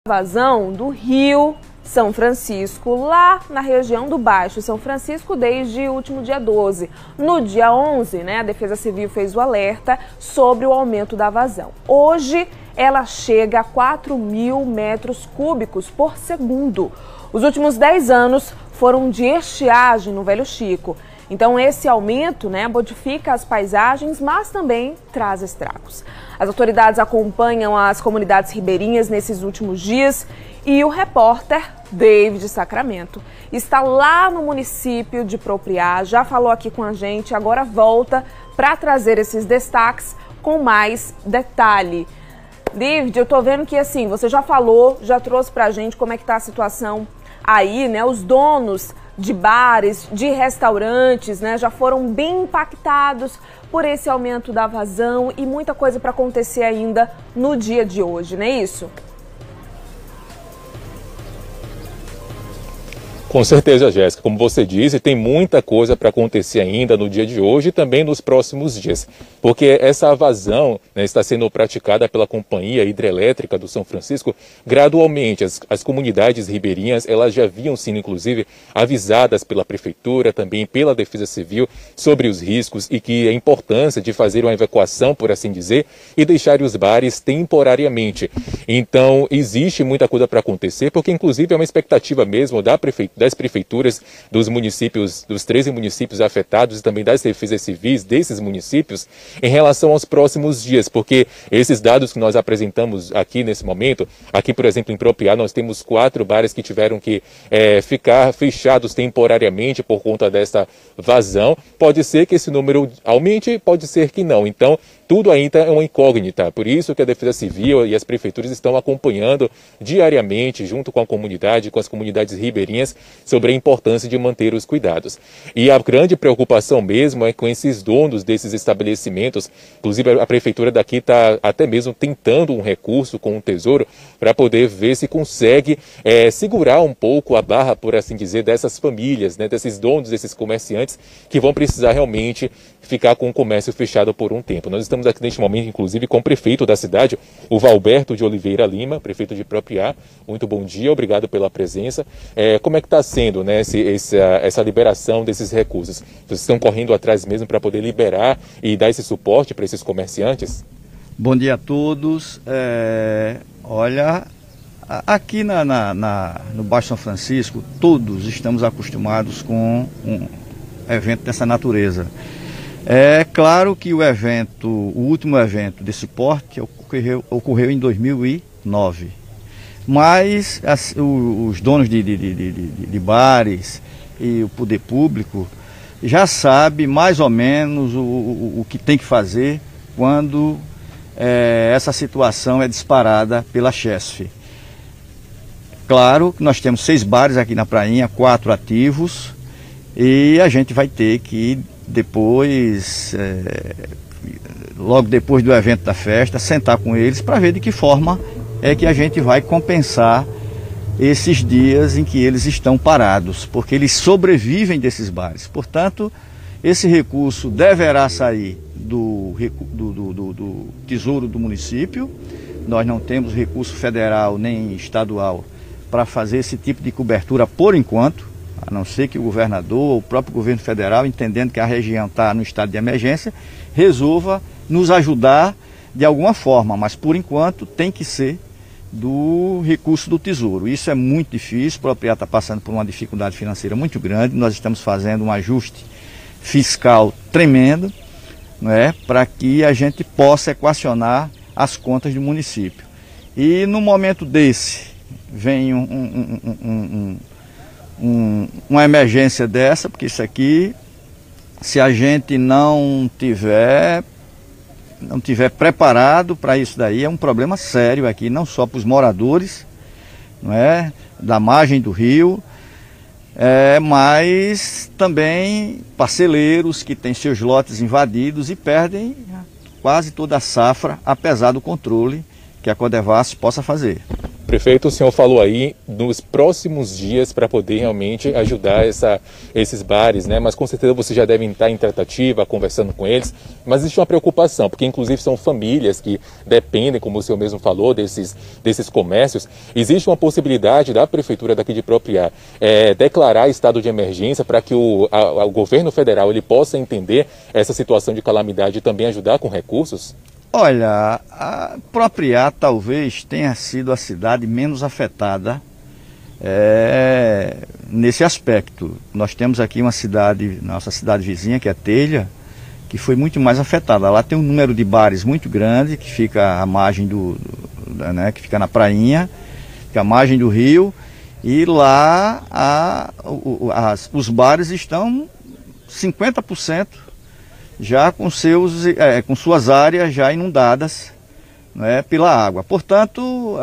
Vazão do Rio São Francisco, lá na região do Baixo São Francisco, desde o último dia 12. No dia 11, a Defesa Civil fez o alerta sobre o aumento da vazão. Hoje, ela chega a 4.000 metros cúbicos por segundo. Os últimos 10 anos foram de estiagem no Velho Chico. Então, esse aumento modifica as paisagens, mas também traz estragos. As autoridades acompanham as comunidades ribeirinhas nesses últimos dias e o repórter David Sacramento está lá no município de Propriá, já falou aqui com a gente, agora volta para trazer esses destaques com mais detalhe. David, eu tô vendo que assim, você já falou, já trouxe pra gente como é que tá a situação aí, os donos de bares, de restaurantes, já foram bem impactados por esse aumento da vazão e muita coisa para acontecer ainda no dia de hoje, não é isso? Com certeza, Jéssica. Como você disse, tem muita coisa para acontecer ainda no dia de hoje e também nos próximos dias. Porque essa vazão está sendo praticada pela Companhia Hidrelétrica do São Francisco gradualmente. As comunidades ribeirinhas, elas já haviam sido, inclusive, avisadas pela Prefeitura, também pela Defesa Civil, sobre os riscos e que a importância de fazer uma evacuação, por assim dizer, e deixar os bares temporariamente. Então, existe muita coisa para acontecer, porque, inclusive, é uma expectativa mesmo das prefeituras dos municípios, dos 13 municípios afetados e também das defesas civis desses municípios em relação aos próximos dias, porque esses dados que nós apresentamos aqui nesse momento, aqui por exemplo em Propriá nós temos 4 bares que tiveram que ficar fechados temporariamente por conta dessa vazão. Pode ser que esse número aumente, pode ser que não. Então, tudo ainda é uma incógnita, por isso que a Defesa Civil e as prefeituras estão acompanhando diariamente, junto com a comunidade, com as comunidades ribeirinhas, sobre a importância de manter os cuidados. E a grande preocupação mesmo é com esses donos desses estabelecimentos, inclusive a prefeitura daqui está até mesmo tentando um recurso com o Tesouro para poder ver se consegue segurar um pouco a barra, por assim dizer, dessas famílias, desses donos, desses comerciantes que vão precisar realmente ficar com o comércio fechado por um tempo. Nós estamos aqui neste momento, inclusive, com o prefeito da cidade, o Valberto de Oliveira Lima, prefeito de Propriá. Muito bom dia, obrigado pela presença. Como é que está sendo essa liberação desses recursos? Vocês estão correndo atrás mesmo para poder liberar e dar esse suporte para esses comerciantes? Bom dia a todos. Olha, aqui no Baixo São Francisco, todos estamos acostumados com um evento dessa natureza. É claro que o último evento desse porte ocorreu em 2009, mas os donos de bares e o poder público já sabem mais ou menos o que tem que fazer quando essa situação é disparada pela Chesf. Claro que nós temos 6 bares aqui na prainha, 4 ativos, e a gente vai ter que depois, logo depois do evento da festa, sentar com eles para ver de que forma é que a gente vai compensar esses dias em que eles estão parados, porque eles sobrevivem desses bares. Portanto, esse recurso deverá sair do Tesouro do município. Nós não temos recurso federal nem estadual para fazer esse tipo de cobertura por enquanto, a não ser que o governador ou o próprio governo federal, entendendo que a região está no estado de emergência, resolva nos ajudar de alguma forma, mas por enquanto tem que ser do recurso do Tesouro. Isso é muito difícil, o Propriá está passando por uma dificuldade financeira muito grande, nós estamos fazendo um ajuste fiscal tremendo, para que a gente possa equacionar as contas do município. E no momento desse, vem uma emergência dessa, porque isso aqui, se a gente não tiver preparado para isso daí, é um problema sério aqui, não só para os moradores, da margem do rio, mas também parceleiros que têm seus lotes invadidos e perdem quase toda a safra, apesar do controle que a Codevasf possa fazer. Prefeito, o senhor falou aí nos próximos dias para poder realmente ajudar esses bares, né? Mas com certeza vocês já devem estar em tratativa, conversando com eles. Mas existe uma preocupação, porque inclusive são famílias que dependem, como o senhor mesmo falou, desses comércios. Existe uma possibilidade da prefeitura daqui de Propriá declarar estado de emergência para que o governo federal ele possa entender essa situação de calamidade e também ajudar com recursos? Olha, a Propriá talvez tenha sido a cidade menos afetada nesse aspecto. Nós temos aqui uma cidade, nossa cidade vizinha, que é Telha, que foi muito mais afetada. Lá tem um número de bares muito grande, que fica à margem que fica na prainha, fica à margem do rio, e lá os bares estão 50% já com suas áreas já inundadas, né, pela água. Portanto,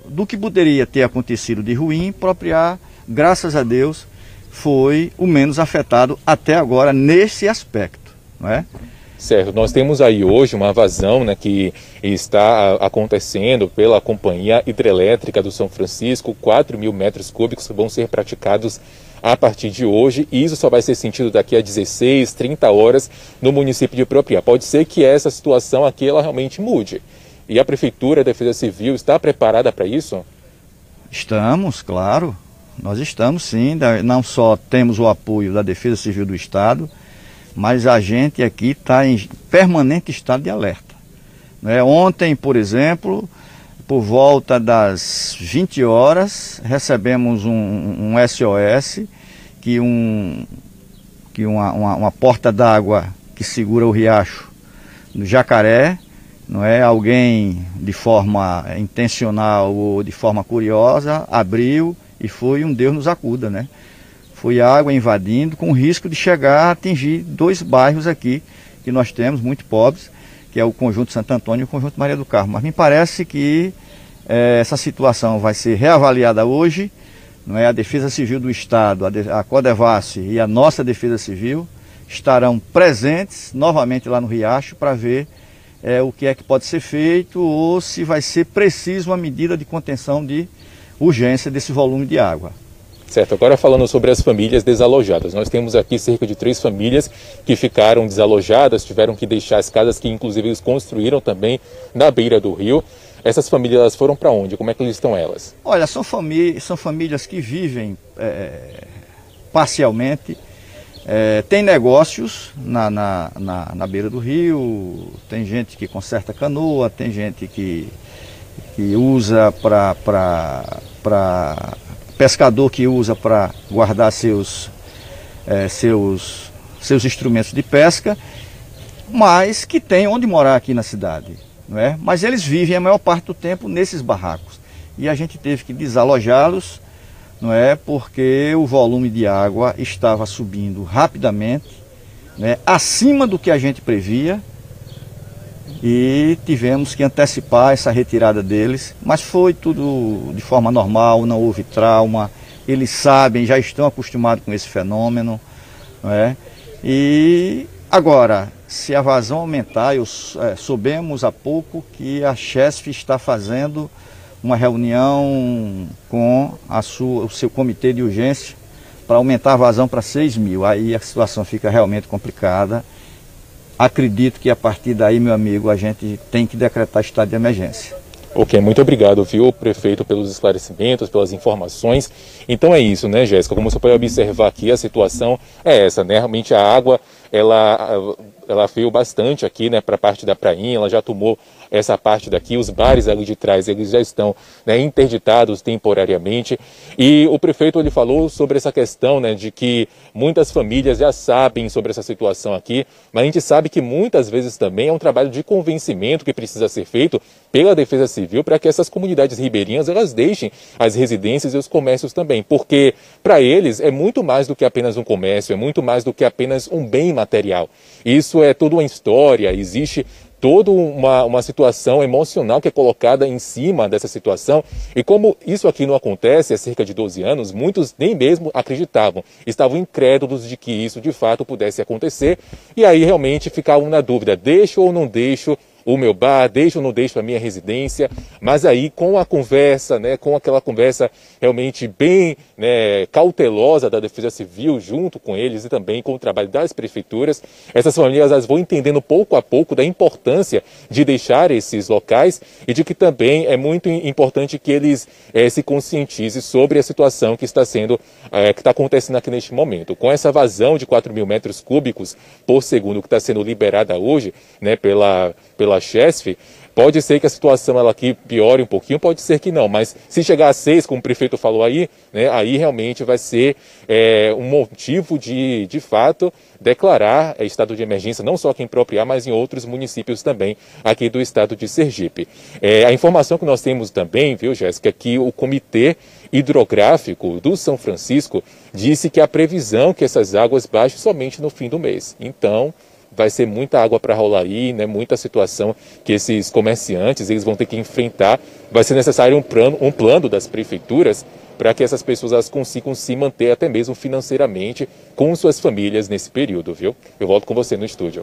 do que poderia ter acontecido de ruim, Propriá, graças a Deus, foi o menos afetado até agora nesse aspecto, não é? Certo, nós temos aí hoje uma vazão, né, que está acontecendo pela Companhia Hidrelétrica do São Francisco. 4.000 metros cúbicos vão ser praticados a partir de hoje, e isso só vai ser sentido daqui a 16, 30 horas no município de Propriá. Pode ser que essa situação aqui ela realmente mude. E a Prefeitura, a Defesa Civil, está preparada para isso? Estamos, claro. Nós estamos sim. Não só temos o apoio da Defesa Civil do Estado, mas a gente aqui está em permanente estado de alerta. Ontem, por exemplo, por volta das 20 horas, recebemos um SOS que uma porta d'água que segura o riacho no Jacaré, não é? Alguém de forma intencional ou de forma curiosa abriu e foi um Deus nos acuda, né? Foi água invadindo com risco de chegar a atingir 2 bairros aqui que nós temos muito pobres, que é o Conjunto Santo Antônio e o Conjunto Maria do Carmo. Mas me parece que essa situação vai ser reavaliada hoje, não é? A Defesa Civil do Estado, a Codevasf e a nossa Defesa Civil estarão presentes novamente lá no Riacho para ver o que é que pode ser feito ou se vai ser preciso uma medida de contenção de urgência desse volume de água. Certo, agora falando sobre as famílias desalojadas, nós temos aqui cerca de 3 famílias que ficaram desalojadas, tiveram que deixar as casas que inclusive eles construíram também na beira do rio. Essas famílias elas foram para onde? Como é que estão elas? Olha, são famílias que vivem parcialmente, tem negócios na beira do rio, tem gente que conserta canoa, tem gente que usa pescador que usa para guardar seus instrumentos de pesca, mas que tem onde morar aqui na cidade, não é? Mas eles vivem a maior parte do tempo nesses barracos e a gente teve que desalojá-los, não é? Porque o volume de água estava subindo rapidamente, né? Acima do que a gente previa, e tivemos que antecipar essa retirada deles, mas foi tudo de forma normal, não houve trauma, eles sabem, já estão acostumados com esse fenômeno, não é? E agora, se a vazão aumentar, soubemos há pouco que a Chesf está fazendo uma reunião com o seu comitê de urgência para aumentar a vazão para 6.000, aí a situação fica realmente complicada. Acredito que a partir daí, meu amigo, a gente tem que decretar estado de emergência. Ok, muito obrigado, viu, prefeito, pelos esclarecimentos, pelas informações. Então é isso, né, Jéssica? Como você pode observar aqui, a situação é essa, né? Realmente a água, ela veio bastante aqui, né, para a parte da prainha, ela já tomou essa parte daqui, os bares ali de trás, eles já estão, né, interditados temporariamente. E o prefeito, ele falou sobre essa questão, né, de que muitas famílias já sabem sobre essa situação aqui, mas a gente sabe que muitas vezes também é um trabalho de convencimento que precisa ser feito pela Defesa Civil para que essas comunidades ribeirinhas, elas deixem as residências e os comércios também, porque para eles é muito mais do que apenas um comércio, é muito mais do que apenas um bem material. Isso é toda uma história, existe toda uma situação emocional que é colocada em cima dessa situação. E como isso aqui não acontece há cerca de 12 anos, muitos nem mesmo acreditavam, estavam incrédulos de que isso de fato pudesse acontecer, e aí realmente ficavam na dúvida, deixo ou não deixo o meu bar, deixo ou não deixo a minha residência, mas aí com a conversa, né, com aquela conversa realmente bem, né, cautelosa da Defesa Civil junto com eles e também com o trabalho das prefeituras, essas famílias elas vão entendendo pouco a pouco da importância de deixar esses locais e de que também é muito importante que eles se conscientizem sobre a situação que está acontecendo aqui neste momento. Com essa vazão de 4.000 metros cúbicos por segundo que está sendo liberada hoje, né, pela Chesf, pode ser que a situação ela aqui piore um pouquinho, pode ser que não, mas se chegar a 6, como o prefeito falou aí, né, aí realmente vai ser um motivo de fato, declarar estado de emergência, não só aqui em Propriá, mas em outros municípios também aqui do estado de Sergipe. A informação que nós temos também, viu, Jéssica, que o Comitê Hidrográfico do São Francisco disse que a previsão que essas águas baixem somente no fim do mês. Então, vai ser muita água para rolar aí, né? Muita situação que esses comerciantes eles vão ter que enfrentar. Vai ser necessário um plano das prefeituras para que essas pessoas elas consigam se manter até mesmo financeiramente com suas famílias nesse período, viu? Eu volto com você no estúdio.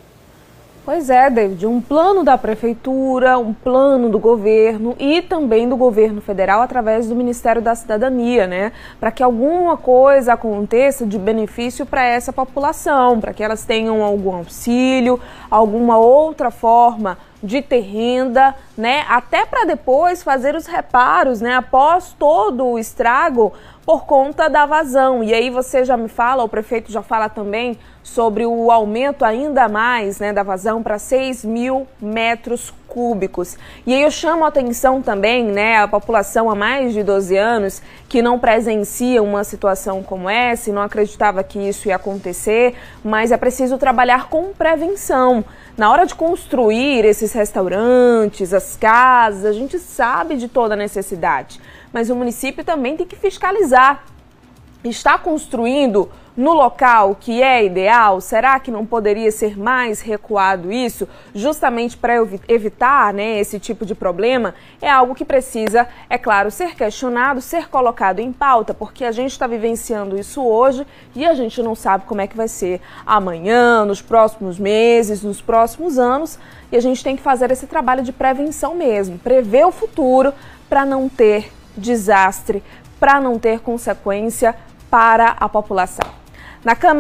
Pois é, David, um plano da prefeitura, um plano do governo e também do governo federal através do Ministério da Cidadania, né? Para que alguma coisa aconteça de benefício para essa população, para que elas tenham algum auxílio, alguma outra forma de ter renda, né? Até para depois fazer os reparos, né? Após todo o estrago por conta da vazão. E aí você já me fala, o prefeito já fala também sobre o aumento ainda mais, né, da vazão para 6.000 metros cúbicos. E aí eu chamo a atenção também, né, a população há mais de 12 anos que não presencia uma situação como essa e não acreditava que isso ia acontecer, mas é preciso trabalhar com prevenção. Na hora de construir esses restaurantes, as casas, a gente sabe de toda a necessidade, mas o município também tem que fiscalizar. Está construindo no local que é ideal? Será que não poderia ser mais recuado isso, justamente para evitar, né, esse tipo de problema? É algo que precisa, é claro, ser questionado, ser colocado em pauta, porque a gente está vivenciando isso hoje e a gente não sabe como é que vai ser amanhã, nos próximos meses, nos próximos anos, e a gente tem que fazer esse trabalho de prevenção mesmo, prever o futuro para não ter desastre, para não ter consequência para a população. Na câmera